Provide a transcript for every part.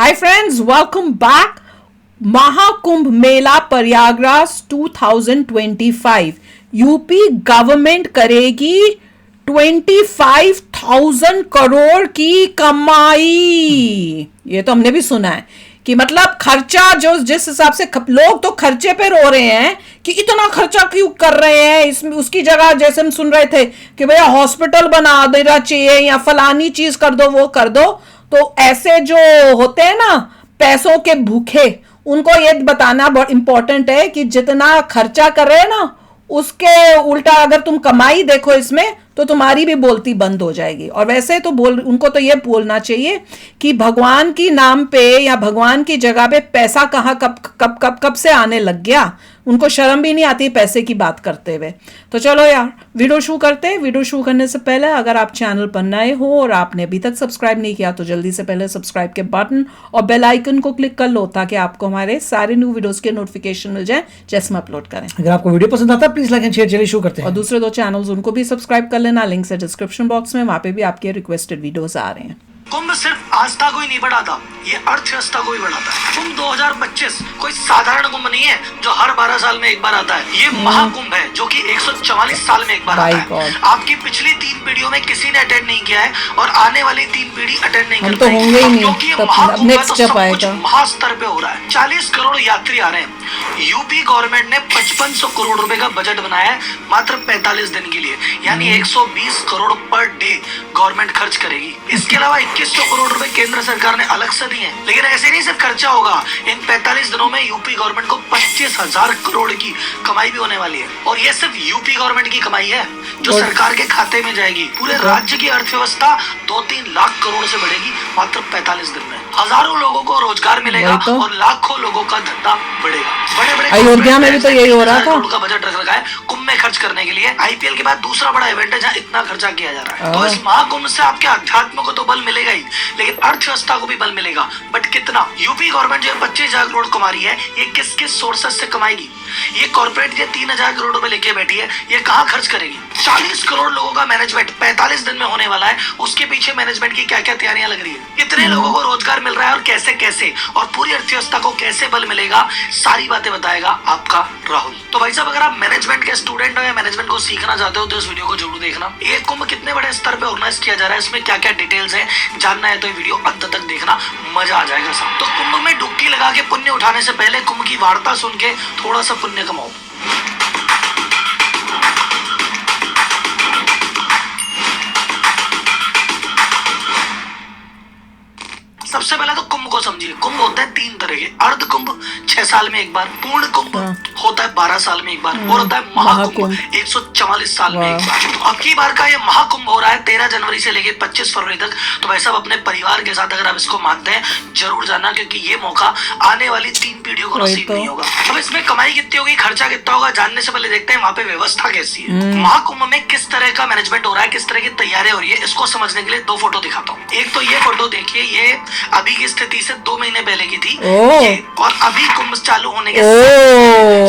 हाय friends, welcome back. Mahakumbh Mela Prayagraj 2025 UP government करेगी 25,000 करोड़ की कमाई। ये तो हमने भी सुना है कि मतलब खर्चा जो जिस हिसाब से लोग तो खर्चे पे रो रहे हैं कि इतना खर्चा क्यों कर रहे हैं। इसमें उसकी जगह जैसे हम सुन रहे थे कि भैया हॉस्पिटल बना देना चाहिए या फलानी चीज कर दो, वो कर दो। तो ऐसे जो होते हैं ना पैसों के भूखे, उनको ये बताना बहुत इंपॉर्टेंट है कि जितना खर्चा कर रहे हैं ना उसके उल्टा अगर तुम कमाई देखो इसमें तो तुम्हारी भी बोलती बंद हो जाएगी। और वैसे तो उनको तो ये बोलना चाहिए कि भगवान की नाम पे या भगवान की जगह पे पैसा कहाँ कब से आने लग गया। उनको शर्म भी नहीं आती पैसे की बात करते हुए। तो चलो यार वीडियो शुरू करते हैं। वीडियो शुरू करने से पहले अगर आप चैनल पर नए हो और आपने अभी तक सब्सक्राइब नहीं किया तो जल्दी से पहले सब्सक्राइब के बटन और बेल आइकन को क्लिक कर लो ताकि आपको हमारे सारे न्यू वीडियोस के नोटिफिकेशन मिल जाए जैसे हम अपलोड करें। अगर आपको वीडियो पसंद आता है प्लीज लाइक एंड शेयर। चलिए शुरू करते हैं। और दूसरे दो चैनल्स उनको भी सब्सक्राइब कर लेना, लिंक है डिस्क्रिप्शन बॉक्स में, वहां पे भी आपके रिक्वेस्टेड वीडियोस आ रहे हैं। कुंभ सिर्फ आस्था को ही नहीं बढ़ाता, ये अर्थव्यवस्था को भी बढ़ाता है। कुंभ 2025 कोई साधारण कुंभ नहीं है जो हर 12 साल में एक बार आता है। ये महाकुंभ है जो कि 144 साल में एक बार आता है। आपकी पिछली 3 पीढ़ियों में किसी ने अटेंड नहीं किया है और आने वाली 3 पीढ़ी अटेंड नहीं कर तो होंगे ही नहीं, क्योंकि ये महाकुंभ है तो सब कुछ महास्तर पे हो रहा है। 40 करोड़ यात्री आ रहे हैं। यूपी गवर्नमेंट ने 5500 करोड़ रुपए का बजट बनाया है मात्र 45 दिन के लिए, यानी 120 करोड़ पर डे गवर्नमेंट खर्च करेगी। इसके अलावा 2100 करोड़ रुपए केंद्र सरकार ने अलग से दिए हैं। लेकिन ऐसे नहीं सिर्फ खर्चा होगा, इन 45 दिनों में यूपी गवर्नमेंट को 25,000 करोड़ की कमाई भी होने वाली है। और ये सिर्फ यूपी गवर्नमेंट की कमाई है जो सरकार के खाते में जाएगी। पूरे राज्य की अर्थव्यवस्था 2-3 लाख करोड़ से बढ़ेगी मात्र 45 दिन में। हजारों लोगों को रोजगार मिलेगा और लाखों लोगों का धंधा बढ़ेगा। बड़े बड़े अयोध्या में भी तो यही हो रहा था। का बजट रख रखा है कुंभ में खर्च करने के लिए। आईपीएल के बाद दूसरा बड़ा इवेंट है जहाँ इतना खर्चा किया जा रहा है। तो इस महाकुंभ से आपके अध्यात्म को तो बल मिलेगा ही, लेकिन अर्थव्यवस्था को भी बल मिलेगा। बट कितना? यूपी गवर्नमेंट जो 25,000 करोड़ कमा रही है, ये किस किस सोर्सेस से कमाएगी? ये कॉर्पोरेट ये 3,000 करोड़ रुपए लेके बैठी है, ये कहाँ खर्च करेगी? 40 करोड़ लोगों का मैनेजमेंट 45 दिन में होने वाला है। उसके पीछे मैनेजमेंट की क्या क्या तैयारियां लग रही है, कितने लोगों को रोजगार मिल रहा है और कैसे कैसे, और पूरी अर्थव्यवस्था को कैसे बल मिलेगा, सारी बातें बताएगा आपका राहुल। तो भाई साहब, अगर आप मैनेजमेंट के स्टूडेंट हो या मैनेजमेंट को सीखना चाहते हो तो इस वीडियो को जरूर देखना। ये कुंभ कितने बड़े स्तर पे ऑर्गेनाइज किया जा रहा है, इसमें क्या क्या डिटेल्स है जानना है तो ये वीडियो अंत तक देखना, मजा आ जाएगा साहब। तो कुंभ में डुबकी लगा के पुण्य उठाने से पहले कुंभ की वार्ता सुन के थोड़ा सा पुण्य कमाओ। सबसे पहले तो कुंभ को समझिए। कुंभ होता है 3 तरह के। अर्ध कुंभ 6 साल में एक बार, पूर्ण कुंभ होता है 12 साल में एक बार, और होता है महाकुंभ 144 साल में एक बार। तो अब की बार का ये महाकुंभ हो रहा है 13 जनवरी से लेके 25 फरवरी तक। तो भाई साहब अपने परिवार के साथ अगर आप इसको मानते हैं जरूर जाना, क्योंकि ये मौका आने वाली 3 पीढ़ियों को नसीब नहीं होगा। अब इसमें कमाई कितनी होगी, खर्चा कितना होगा, जानने से पहले देखते हैं वहाँ पे व्यवस्था कैसी है। महाकुंभ में किस तरह का मैनेजमेंट हो रहा है, किस तरह की तैयारी हो रही है, इसको समझने के लिए 2 फोटो दिखाता हूँ। एक तो ये फोटो देखिए, ये अभी की स्थिति से 2 महीने पहले की थी ये, और अभी कुंभ चालू होने के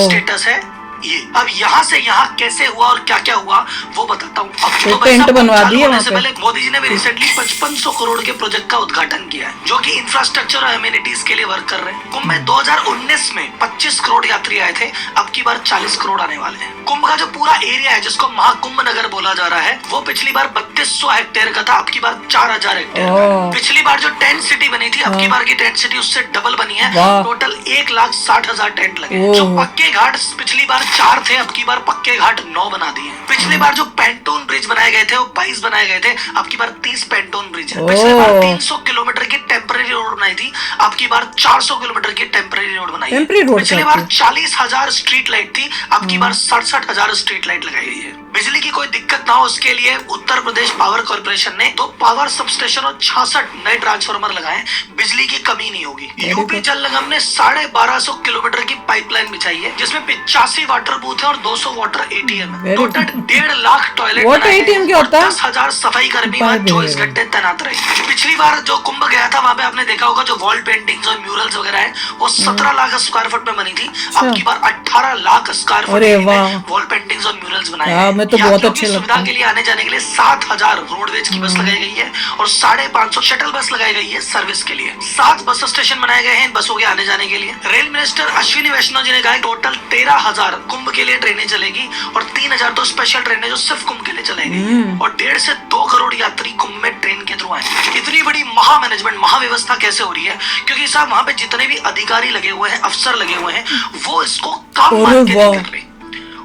स्टेटस है ये। अब यहाँ से यहाँ कैसे हुआ और क्या क्या हुआ वो बताता हूँ। अब तो टेंट बनवा दिए वहाँ से पहले मोदी जी ने भी रिसेंटली 5500 करोड़ के प्रोजेक्ट का उद्घाटन किया है जो कि इंफ्रास्ट्रक्चर और एमिनिटीज के लिए वर्क कर रहे हैं। कुंभ में 2019 में 25 करोड़ यात्री आए थे, अब की बार 40 करोड़ आने वाले हैं। कुंभ का जो पूरा एरिया है जिसको महाकुंभ नगर बोला जा रहा है, वो पिछली बार 3200 हेक्टेयर का था, अब की बार 4000 हेक्टेयर। पिछली बार जो टेंट सिटी बनी थी, अब की बार की टेंट सिटी उससे डबल बनी है। टोटल 1,60,000 टेंट लगे। जो पक्के घाट पिछली बार 4 थे, अब की बार पक्के घाट 9 बना दिए। पिछली बार जो पेंटून ब्रिज बनाए गए थे वो 22 बनाए गए थे, अब की बार 30 पेंटून ब्रिज है। पिछली बार 300 किलोमीटर की टेम्परेरी रोड बनाई थी, अब की बार 400 किलोमीटर की टेम्परेरी रोड बनाई है। पिछली बार 40,000 स्ट्रीट लाइट थी, अब की बार 67,000 स्ट्रीट लाइट लगाई गई है। बिजली की कोई दिक्कत ना हो उसके लिए उत्तर प्रदेश पावर कॉर्पोरेशन ने 2 पावर सबस्टेशन और 66 नए ट्रांसफार्मर लगाए। बिजली की कमी नहीं होगी। यूपी जल निगम ने 1250 किलोमीटर की पाइपलाइन बिछाई है जिसमें 85 वाट वाटर बूथ है और 200 वाटर एटीएम है। Very total 1.5 lakh toilet Water ATM क्या होता है? 10,000 सफाई कर्मी बात 24 है। घंटे तैनात रहे। पिछली बार जो कुंभ गया था वहां पे आपने देखा होगा जो वॉल पेंटिंग्स और म्यूरल्स वगैरह है वो 17 लाख स्क्वायर फुट में बनी थी। अब की बार 18 लाख स्क्वायर फुट अरे में वाह। वॉल पेंटिंग्स और म्यूरल्स बनाए हाँ, हैं। मैं तो बहुत यात्रियों अच्छे की लगते सुविधा हैं। के लिए आने जाने के लिए 7,000 रोडवेज की बस लगाई गई है और 550 शटल बस लगाई गई है सर्विस के लिए। 7 बस स्टेशन बनाए गए हैं इन बसों के आने जाने के लिए। रेल मिनिस्टर अश्विनी वैष्णव जी ने कहा टोटल 13,000 कुंभ के लिए ट्रेनें चलेगी और 3,000 तो स्पेशल ट्रेनें जो सिर्फ कुंभ के लिए चलेगी और 1.5 से 2 करोड़ यात्री कुंभ में ट्रेन के थ्रू आए। इतनी बड़ी महा मैनेजमेंट महाव्यवस्था कैसे हो रही है? क्योंकि साहब वहां पे जितने भी अधिकारी लगे हुए हैं, अफसर लगे हुए हैं, वो इसको काम अरे मान के नहीं वाह। कर रहे।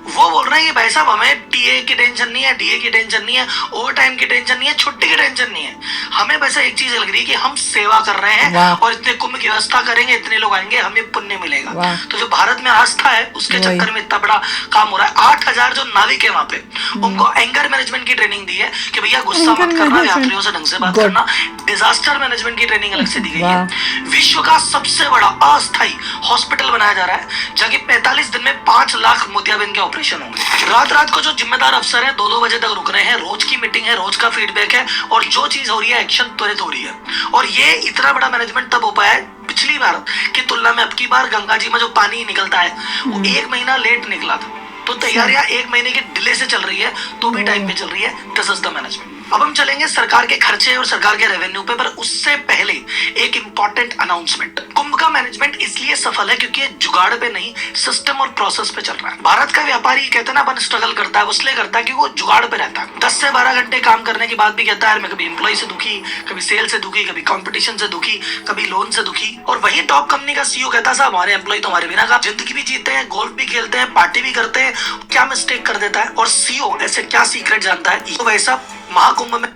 वो बोल रहे हैं कि भाई साहब हमें टीए की टेंशन नहीं है, डीए की टेंशन नहीं है, ओवर टाइम की टेंशन नहीं है, छुट्टी की टेंशन नहीं है। हमें वैसे एक चीज लग रही है कि हम सेवा कर रहे हैं वाह। और इतने कुंभ की व्यवस्था करेंगे, इतने लोग आएंगे, हमें पुण्य मिलेगा। वाह। तो जो भारत में आस्था है उसके वही। चक्कर में इतना बड़ा काम हो रहा है। 8,000 जो नाविक है वहां पे उनको एंगर मैनेजमेंट की ट्रेनिंग दी है कि भैया गुस्सा Anger मत करना, management। यात्रियों से ढंग से बात Good। करना। डिजास्टर मैनेजमेंट की ट्रेनिंग अलग से दी गई वाह। है। विश्व का सबसे बड़ा अस्थायी हॉस्पिटल बनाया जा रहा है जहाँ की 45 दिन में 5 लाख मोतियाबिंद के ऑपरेशन होंगे। रात रात को जो जिम्मेदार अफसर है 2-2 बजे तक रुक रहे हैं, रोज की मीटिंग है, रोज का फीडबैक है और जो चीज हो रही है एक्शन त्वरित हो रही है। और ये इतना बड़ा मैनेजमेंट तब हो पाया है पिछली बार की तुलना में। अब की बार गंगा जी में जो पानी निकलता है वो 1 महीना लेट निकला था, तो तैयारियां 1 महीने के डिले से चल रही है तो भी टाइम पे चल रही है। This is the management. अब हम चलेंगे सरकार के खर्चे और सरकार के रेवेन्यू पे, पर उससे पहले एक इंपॉर्टेंट अनाउंसमेंट। कुंभ का मैनेजमेंट इसलिए सफल है क्योंकि ये जुगाड़ पे नहीं सिस्टम और प्रोसेस पे चल रहा है। भारत का व्यापारी कहते हैं ना अपन स्ट्रगल करता है, वो इसलिए करता है क्योंकि वो जुगाड़ पे रहता है। 10 से 12 घंटे काम करने के बाद भी कहता है मैं कभी एम्प्लॉय से दुखी, कभी सेल से दुखी, कभी कंपटीशन से दुखी, कभी लोन से दुखी। और वही टॉप कंपनी का सीईओ कहता है साहब हमारे एम्प्लॉय तो हमारे बिना का जिंदगी भी जीते हैं, गोल्फ भी खेलते हैं, पार्टी भी करते हैं। क्या मिस्टेक कर देता है और सीईओ ऐसे क्या सीक्रेट जानता है, तो वैसा महाकुंभ में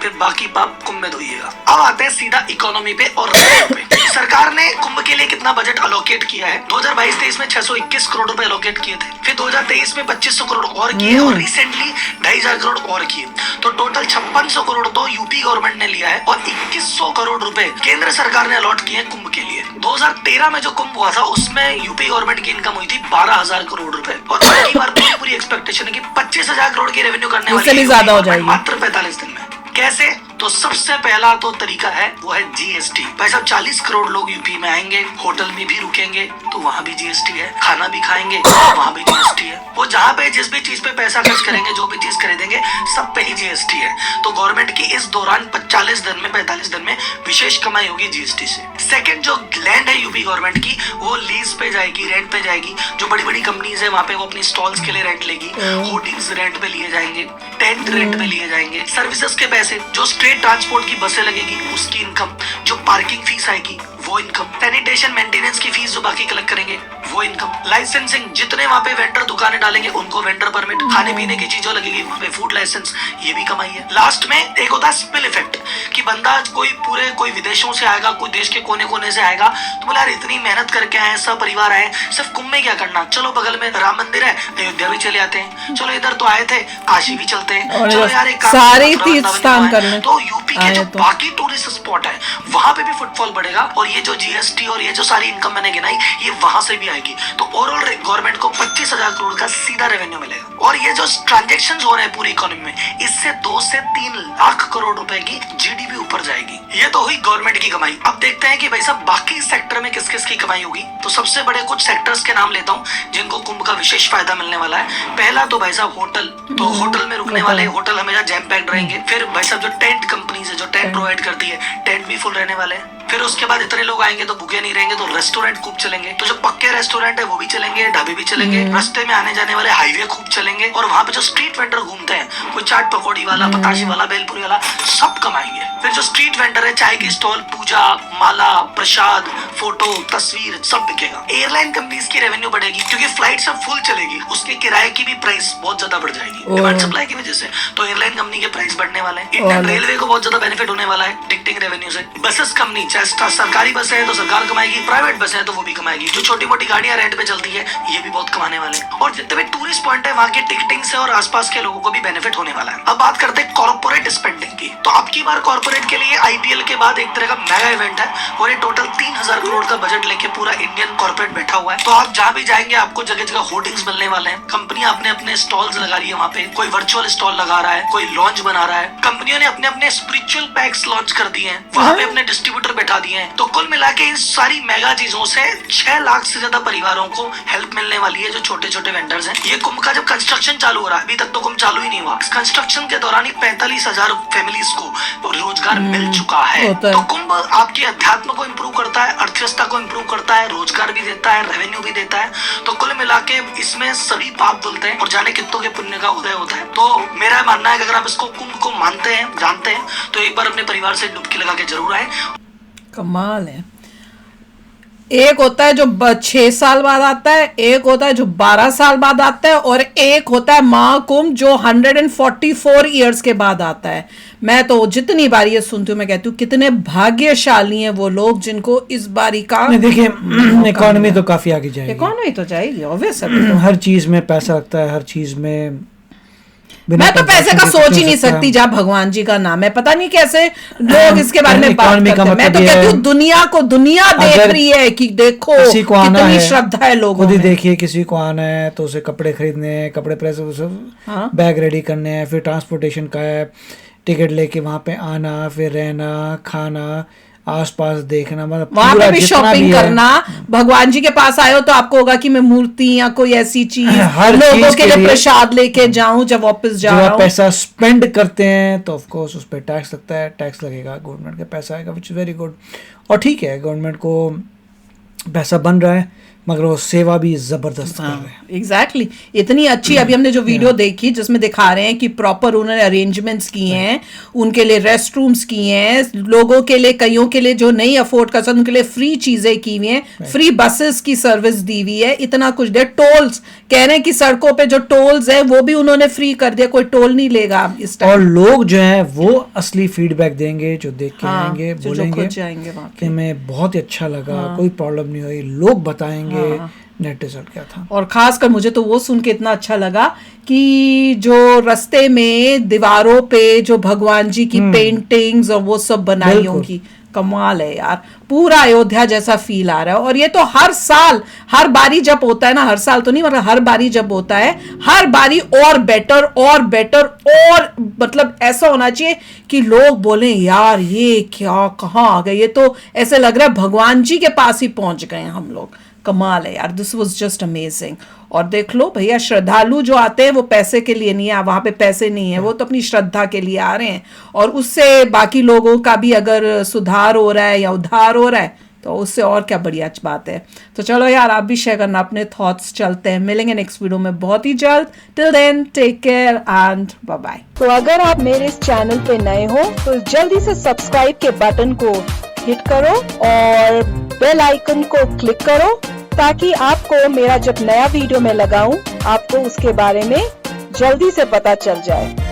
फिर बाकी पाप कुंभ में धोइएगा। अब आते हैं सीधा इकोनॉमी पे और रेवेन्यू पे। सरकार ने कुंभ के लिए कितना बजट अलोकेट किया है? 2022-23 में 621 करोड़ रुपए अलोकेट किए थे, फिर 2023 में 2500 करोड़ और किए और रिसेंटली 2,500 करोड़ और किए। तो टोटल 5600 करोड़ तो यूपी गवर्नमेंट ने लिया है और 2100 करोड़ रुपए केंद्र सरकार ने अलॉट किए कुंभ के लिए। 2013 में जो कुंभ हुआ था उसमें यूपी गवर्नमेंट की इनकम हुई थी 12,000 करोड़ रुपए और अगली बार पूरी एक्सपेक्टेशन है कि 25,000 करोड़ की रेवेन्यू करने वाली उससे भी है ज्यादा हो यूपी गवर्नमेंट जाएगी। मात्र 45 दिन में। कैसे? तो सबसे पहला तो तरीका है वो है जीएसटी। भाई साहब 40 करोड़ लोग यूपी में आएंगे, होटल में भी रुकेंगे तो वहाँ भी जीएसटी है, खाना भी खाएंगे वहाँ भी जीएसटी है। वो जहाँ पे जिस भी चीज पे पैसा खर्च करेंगे, जो भी चीज खरीदेंगे, सब पे ही जीएसटी है। तो गवर्नमेंट की इस दौरान 45 दिन में विशेष कमाई होगी जीएसटी से। सेकंड, जो लैंड है यूपी गवर्नमेंट की वो लीज पे जाएगी, रेंट पे जाएगी। जो बड़ी बड़ी कंपनीज है वहाँ पे वो अपनी स्टॉल्स के लिए रेंट लेगी, होर्डिंग्स रेंट पे लिए जाएंगे, टेंट रेंट पे लिए जाएंगे, सर्विसेज के पैसे, जो स्टेट ट्रांसपोर्ट की बसें लगेगी उसकी इनकम, जो पार्किंग फीस आएगी वो इनकम, सैनिटेशन मेंटेनेंस की फीस जो बाकी कलेक्ट करेंगे वो इनकम, लाइसेंसिंग जितने वहाँ पे वेंडर दुकानें डालेंगे उनको वेंडर परमिट, खाने पीने की चीजों लगेगी वहाँ पे फूड लाइसेंस, ये भी कमाई है। लास्ट में एक होता है स्पिल इफेक्ट कि बंदा कोई विदेशों से आएगा, कोई देश के कोने कोने से आएगा तो बोला यार इतनी मेहनत करके आए, सब परिवार आए, सिर्फ कुंभ में क्या करना, चलो बगल में राम मंदिर है अयोध्या भी चले आते हैं, चलो इधर तो आए थे काशी भी चलते हैं, चलो यार एक सारे तीर्थ स्थान कर लें। तो यूपी के जो तो बाकी टूरिस्ट स्पॉट है वहां पे भी फुटफॉल बढ़ेगा और ये जो जीएसटी और ये जो सारी इनकम मैंने गिनाई ये वहां से भी आएगी। तो ओवरऑल गवर्नमेंट को 25,000 करोड़ का सीधा रेवेन्यू मिलेगा और ये जो ट्रांजेक्शन हो रहे हैं पूरी इकोनॉमी में इससे 2 से 3 लाख करोड़ रुपए की जीडीपी ऊपर जाएगी। ये तो हुई गवर्नमेंट की कमाई। अब देखते हैं कि भाई साहब बाकी सेक्टर में किस किस की कमाई होगी। तो सबसे बड़े कुछ सेक्टर्स के नाम लेता हूँ जिनको कुंभ का विशेष फायदा मिलने वाला है। पहला तो भाई साहब होटल, तो होटल में रुकने वाले होटल हमेशा जैम पैक्ड रहेंगे। फिर भाई साहब जो टेंट कंपनीज है जो टेंट प्रोवाइड करती है टेंट भी फुल रहने वाले हैं। फिर उसके बाद इतने लोग आएंगे तो भूखे नहीं रहेंगे तो रेस्टोरेंट खूब चलेंगे। तो जो पक्के रेस्टोरेंट है वो भी चलेंगे, ढाबे भी चलेंगे, रास्ते में आने जाने वाले हाईवे खूब चलेंगे और वहाँ पे जो स्ट्रीट वेंडर घूमते हैं, कोई चाट पकौड़ी वाला, पताशी वाला, बेलपुरी वाला, सब कमाएंगे। फिर जो स्ट्रीट वेंडर है, चाय की स्टॉल, पूजा, माला, प्रसाद, फोटो, तस्वीर, सब बिकेगा। एयरलाइन कंपनीज की रेवेन्यू बढ़ेगी क्योंकि फ्लाइट सब फुल चलेगी, उसके किराए की भी प्राइस बहुत ज्यादा बढ़ जाएगी डिमांड सप्लाई की वजह से। तो एयरलाइन कंपनी के प्राइस बढ़ने वाले हैं। इंडियन रेलवे को बहुत ज्यादा बेनिफिट होने वाला है टिकटिंग रेवेन्यू से। बसेस कंपनी, चाहे सरकारी बस है तो सरकार कमाएगी, प्राइवेट बस है तो वो भी कमाएगी। जो छोटी मोटी गाड़ियां रेंट पे चलती है ये भी बहुत कमाने वाले हैं। और जितने भी टूरिस्ट पॉइंट है वहाँ की टिकटिंग से और आसपास के लोगों को भी बेनिफिट होने वाला है। अब बात करते हैं कॉर्पोरेट स्पेंडिंग की। तो अब अब की बार कॉर्पोरेट के लिए आईपीएल के बाद एक तरह का मेगा इवेंट है और ये टोटल 3000 करोड़ का बजट लेके पूरा इंडियन कॉर्पोरेट बैठा हुआ है। तो आप जहाँ भी जाएंगे आपको जगह जगह होर्डिंग्स मिलने वाले हैं। कंपनियां अपने अपने स्टॉल्स लगा रही है वहाँ पे, कोई वर्चुअल स्टॉल लगा रहा है, कोई लॉन्च बना रहा है। कंपनियों ने अपने अपने स्पिरिचुअल पैक्स लॉन्च कर दिए हैं, वहाँ पे अपने डिस्ट्रीब्यूटर बैठा दिए हैं। तो कुल मिला के इन सारी मेगा चीजों से 6 लाख से ज्यादा परिवारों को हेल्प मिलने वाली है, जो छोटे छोटे वेंडर्स हैं। ये कुंभ का जब कंस्ट्रक्शन चालू हो रहा है, अभी तक तो कुंभ चालू ही नहीं हुआ, इस कंस्ट्रक्शन के दौरान ही 45,000 फैमिलीज को रोजगार मिल चुका है। तो कुंभ आपके अध्यात्म को इम्प्रूव करता है, अर्थव्यवस्था को इम्प्रूव करता है, रोजगार भी देता है, रेवेन्यू भी देता है। तो कुल मिला के इसमें सभी पाप धुलते हैं और जाने कितनों के पुण्य का उदय होता है। तो मेरा मानना है कि अगर आप इसको कुंभ को मानते हैं, जानते हैं, तो एक बार अपने परिवार से डुबकी लगा के जरूर आए। कमाल है। एक होता है जो 6 साल बाद आता है, एक होता है जो 12 साल बाद आता है, और एक होता है महाकुंभ जो 144 ईयर्स के बाद आता है। मैं तो जितनी बार ये सुनती हूँ मैं कहती हूँ कितने भाग्यशाली हैं वो लोग जिनको इस बारी का। देखिए इकोनॉमी तो काफी आगे जाएगी, इकोनॉमी तो जाएगी ऑब्वियस। हर चीज में पैसा लगता है, हर चीज में। मैं तो पैसे का सोच ही नहीं सकती जहाँ भगवान जी का नाम है। पता नहीं कैसे लोग इसके बारे में बात करते हैं। मैं तो कहती हूँ दुनिया देख रही है कि देखो कितनी श्रद्धा है लोगों में। देखिए किसी को आना है तो उसे कपड़े खरीदने हैं, कपड़े प्रेस, बैग रेडी करने हैं, फिर ट्रांसपोर्टेशन का है, टिकट लेके वहां पे आना, फिर रहना, खाना, आसपास देखना, मतलब वहां पे भी शॉपिंग करना। भगवान जी के पास आए हो तो आपको होगा कि मैं मूर्ति या कोई ऐसी चीज लोगों के लिए प्रसाद लेके जाऊं जब वापस जा रहा हूं। पैसा स्पेंड करते हैं तो ऑफ कोर्स उस पर टैक्स लगता है, टैक्स लगेगा, गवर्नमेंट का पैसा आएगा, विच इज वेरी गुड। और ठीक है, गवर्नमेंट को पैसा बन रहा है मगर वो सेवा भी जबरदस्त कर रहे हैं। एग्जैक्टली इतनी अच्छी अभी हमने जो वीडियो देखी जिसमें दिखा रहे हैं कि प्रॉपर उन्होंने अरेंजमेंट्स किए हैं, उनके लिए रेस्ट रूम्स किए हैं, लोगों के लिए, कईयों के लिए जो नहीं अफोर्ड कर सकते उनके लिए फ्री चीजें की हुई हैं, फ्री बसेस की सर्विस दी हुई है, इतना कुछ दे। टोल्स कह रहे हैं कि सड़कों पे जो टोल्स है वो भी उन्होंने फ्री कर दिया, कोई टोल नहीं लेगा इस टाइम। और लोग जो है वो असली फीडबैक देंगे, जो देख के आएंगे, बोलेंगे कि हमें बहुत ही अच्छा लगा, कोई प्रॉब्लम नहीं हुई, लोग बताएंगे नेट रिजल्ट क्या था। और खासकर मुझे तो वो सुन के इतना अच्छा लगा कि जो रास्ते में दीवारों पे जो भगवान जी की पेंटिंग्स और वो सब बनाई होंगी, कमाल है यार। पूरा अयोध्या जैसा फील आ रहा है। और ये तो हर साल, हर बारी जब होता है ना, हर साल तो नहीं मतलब हर बारी जब होता है, हर बारी और बेटर और बेटर, और मतलब ऐसा होना चाहिए कि लोग बोले यार ये क्या, कहाँ आ गए। ये तो ऐसे लग रहा है भगवान जी के पास ही पहुंच गए हम लोग। कमाल है यार, दिस वॉज जस्ट अमेजिंग। और देख लो भैया, श्रद्धालु जो आते हैं वो पैसे के लिए नहीं है, वहां पे पैसे नहीं है, वो तो अपनी श्रद्धा के लिए आ रहे हैं। और उससे बाकी लोगों का भी अगर सुधार हो रहा है या उद्धार हो रहा है तो उससे और क्या बढ़िया बात है। तो चलो यार, आप भी शेयर करना अपने थॉट्स। चलते हैं, मिलेंगे नेक्स्ट वीडियो में बहुत ही जल्द। Till then take care and bye bye. तो अगर आप मेरे इस चैनल पे नए हो तो जल्दी से सब्सक्राइब के बटन को हिट करो और बेल आइकन को क्लिक करो ताकि आपको मेरा जब नया वीडियो मैं लगाऊं आपको उसके बारे में जल्दी से पता चल जाए।